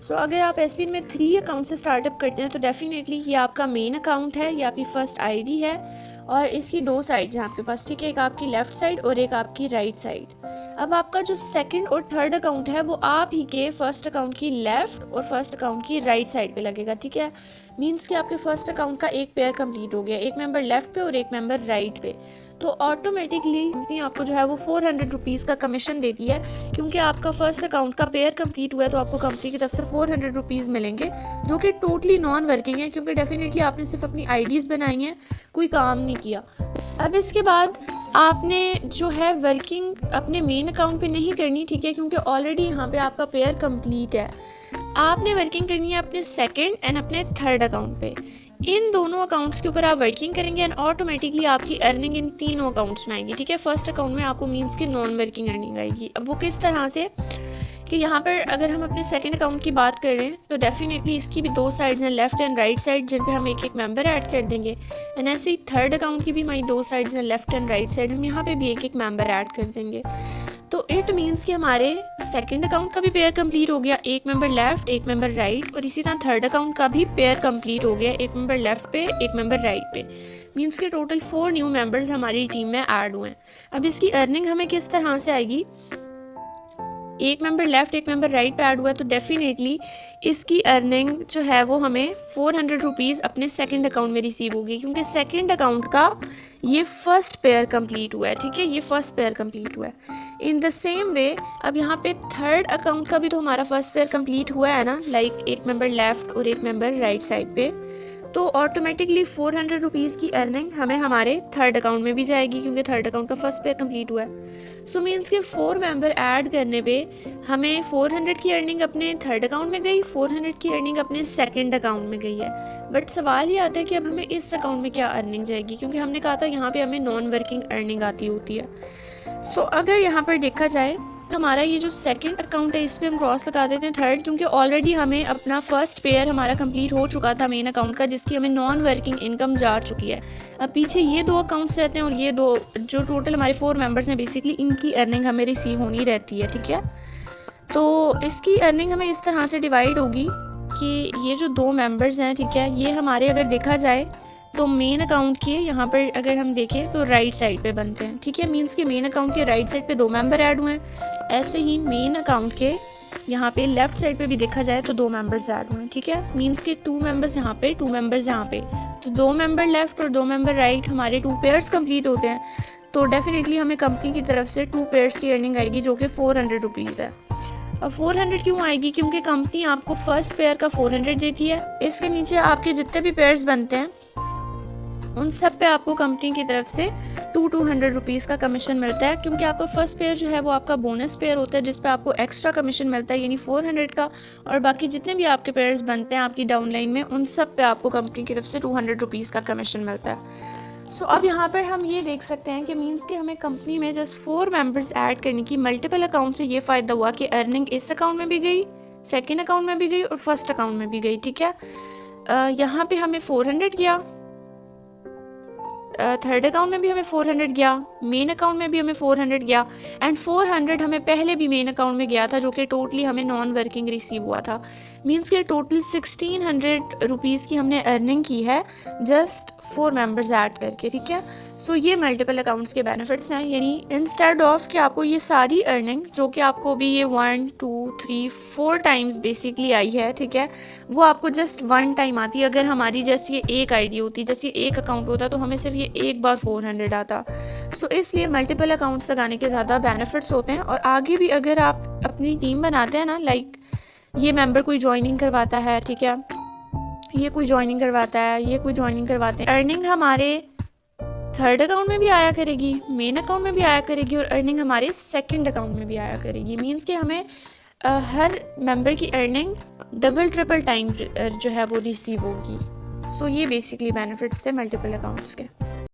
सो अगर आप एसबीएन में 3 अकाउंट से स्टार्टअप करते हैं तो डेफिनेटली ये आपका मेन अकाउंट है, ये आपकी फर्स्ट आईडी है और इसकी 2 साइड्स हैं आपके पास, ठीक है, एक आपकी लेफ्ट साइड और एक आपकी राइट साइड। अब आपका जो सेकंड और थर्ड अकाउंट है वो आप ही के फर्स्ट अकाउंट की लेफ्ट और फर्स्ट अकाउंट की राइट साइड पे लगेगा, ठीक है। मींस कि आपके फर्स्ट अकाउंट का एक पेयर कंप्लीट हो गया, एक मेंबर लेफ्ट पे और एक मेंबर राइट पे। तो ऑटोमेटिकली कंपनी आपको जो है वो 400 रुपीज़ का कमीशन देती है, क्योंकि आपका फर्स्ट अकाउंट का पेयर कंप्लीट हुआ है तो आपको कंपनी की तरफ से 400 रुपीज़ मिलेंगे, जो कि टोटली नॉन वर्किंग है, क्योंकि डेफिनेटली आपने सिर्फ अपनी आईडीज़ बनाई हैं, कोई काम नहीं किया। अब इसके बाद आपने जो है वर्किंग अपने मेन अकाउंट पे नहीं करनी, ठीक है, क्योंकि ऑलरेडी यहाँ पे आपका पेयर कंप्लीट है। आपने वर्किंग करनी है अपने सेकंड एंड अपने थर्ड अकाउंट पे। इन दोनों अकाउंट्स के ऊपर आप वर्किंग करेंगे एंड ऑटोमेटिकली आपकी अर्निंग इन तीनों अकाउंट्स में आएगी, ठीक है। फर्स्ट अकाउंट में आपको मीन्स की नॉन वर्किंग अर्निंग आएगी। अब वो किस तरह से कि यहाँ पर अगर हम अपने सेकंड अकाउंट की बात करें तो डेफिनेटली इसकी भी 2 साइड्स हैं, लेफ्ट एंड राइट साइड, जिन पे हम एक एक मेंबर ऐड कर देंगे। एंड ऐसे ही थर्ड अकाउंट की भी हमारी 2 साइड्स हैं, लेफ्ट एंड राइट साइड, हम यहाँ पे भी एक एक मेंबर ऐड कर देंगे। तो इट मीन्स कि हमारे सेकंड अकाउंट का भी पेयर कंप्लीट हो गया, एक मेंबर लेफ्ट एक मेंबर राइट, और इसी तरह थर्ड अकाउंट का भी पेयर कंप्लीट हो गया, एक मेंबर लेफ्ट पे एक मेंबर राइट पे। मीन्स के टोटल 4 न्यू मेंबर्स हमारी टीम में ऐड हुए हैं। अब इसकी अर्निंग हमें किस तरह से आएगी, एक मेंबर लेफ्ट एक मेंबर राइट पे ऐड हुआ है तो डेफिनेटली इसकी अर्निंग जो है वो हमें 400 रुपीज़ अपने सेकंड अकाउंट में रिसीव होगी, क्योंकि सेकंड अकाउंट का ये फर्स्ट पेयर कंप्लीट हुआ है, ठीक है, ये फर्स्ट पेयर कंप्लीट हुआ है। इन द सेम वे अब यहाँ पे थर्ड अकाउंट का भी तो हमारा फर्स्ट पेयर कंप्लीट हुआ है ना, लाइक एक मेंबर लेफ्ट और एक मेंबर राइट साइड पे, तो ऑटोमेटिकली 400 रुपीज़ की अर्निंग हमें हमारे थर्ड अकाउंट में भी जाएगी, क्योंकि थर्ड अकाउंट का फर्स्ट पेयर कंप्लीट हुआ है। सो मीन्स के 4 मेंबर ऐड करने पे हमें 400 की अर्निंग अपने थर्ड अकाउंट में गई, 400 की अर्निंग अपने सेकंड अकाउंट में गई है। बट सवाल ये आता है कि अब हमें इस अकाउंट में क्या अर्निंग जाएगी, क्योंकि हमने कहा था यहाँ पे हमें नॉन वर्किंग अर्निंग आती होती है। सो अगर यहाँ पर देखा जाए हमारा ये जो सेकंड अकाउंट है इस पर हम क्रॉस लगा देते हैं थर्ड, क्योंकि ऑलरेडी हमें अपना फर्स्ट पेयर हमारा कंप्लीट हो चुका था मेन अकाउंट का, जिसकी हमें नॉन वर्किंग इनकम जा चुकी है। अब पीछे ये 2 अकाउंट्स रहते हैं और ये 2 जो टोटल हमारे 4 मेंबर्स हैं, बेसिकली इनकी अर्निंग हमें रिसीव होनी रहती है, ठीक है। तो इसकी अर्निंग हमें इस तरह से डिवाइड होगी कि ये जो 2 मेंबर्स हैं, ठीक है, ये हमारे अगर देखा जाए तो मेन अकाउंट के यहाँ पर अगर हम देखें तो राइट साइड पे बनते हैं, ठीक है। मींस के मेन अकाउंट के राइट साइड पे 2 मेंबर ऐड हुए हैं, ऐसे ही मेन अकाउंट के यहाँ पे लेफ्ट साइड पे भी देखा जाए तो 2 मेंबर्स ऐड हुए हैं, ठीक है। मींस के 2 मेंबर्स यहाँ पे 2 मेंबर्स यहाँ पे, तो 2 मेंबर लेफ्ट और 2 मेंबर राइट, हमारे 2 पेयर्स कंप्लीट होते हैं। तो डेफिनेटली हमें कंपनी की तरफ से 2 पेयर्स की अर्निंग आएगी, जो कि 400 रुपीज़ है। और 400 क्यों आएगी, क्योंकि कंपनी आपको फर्स्ट पेयर का 400 देती है। इसके नीचे आपके जितने भी पेयर्स बनते हैं उन सब पे आपको कंपनी की तरफ से 200 रुपीज़ का कमीशन मिलता है, क्योंकि आपका फर्स्ट पेयर जो है वो आपका बोनस पेयर होता है, जिस पे आपको एक्स्ट्रा कमीशन मिलता है, यानी 400 का। और बाकी जितने भी आपके पेयर्स बनते हैं आपकी डाउनलाइन में, उन सब पे आपको कंपनी की तरफ से 200 रुपीज़ का कमीशन मिलता है। सो अब यहाँ पर हम ये देख सकते हैं कि मीन्स कि हमें कंपनी में जस्ट 4 मेंबर्स ऐड करने की मल्टीपल अकाउंट से ये फ़ायदा हुआ कि अर्निंग इस अकाउंट में भी गई, सेकेंड अकाउंट में भी गई और फर्स्ट अकाउंट में भी गई, ठीक है। यहाँ पे हमें 400 गया, थर्ड अकाउंट में भी हमें 400 गया, मेन अकाउंट में भी हमें 400 गया, एंड 400 हमें पहले भी मेन अकाउंट में गया था, जो कि टोटली हमें नॉन वर्किंग रिसीव हुआ था। मीन्स के टोटल 1600 रुपीज़ की हमने अर्निंग की है जस्ट 4 मेंबर्स ऐड करके, ठीक है। सो ये मल्टीपल अकाउंट्स के बेनिफिट्स हैं, यानी इंस्टेड ऑफ कि आपको ये सारी अर्निंग जो कि आपको भी ये 1 2 3 4 टाइम्स बेसिकली आई है, ठीक है, वो आपको जस्ट 1 टाइम आती है। अगर हमारी जस्ट ये एक आईडी होती, जस्ट ये एक अकाउंट होता, तो हमें सिर्फ ये एक बार 400 आता। सो इसलिए मल्टीपल अकाउंट्स लगाने के ज़्यादा बेनिफिट्स होते हैं। और आगे भी अगर आप अपनी टीम बनाते हैं ना, लाइक ये मेंबर कोई ज्वाइनिंग करवाता है, ठीक है, ये कोई ज्वाइनिंग करवाता है, ये कोई ज्वाइनिंग करवाते हैं, अर्निंग हमारे थर्ड अकाउंट में भी आया करेगी, मेन अकाउंट में भी आया करेगी, और अर्निंग हमारे सेकंड अकाउंट में भी आया करेगी। मींस कि हमें हर मेंबर की अर्निंग डबल ट्रिपल टाइम जो है वो रिसीव होगी। सो ये बेसिकली बेनिफिट्स थे मल्टीपल अकाउंट्स के।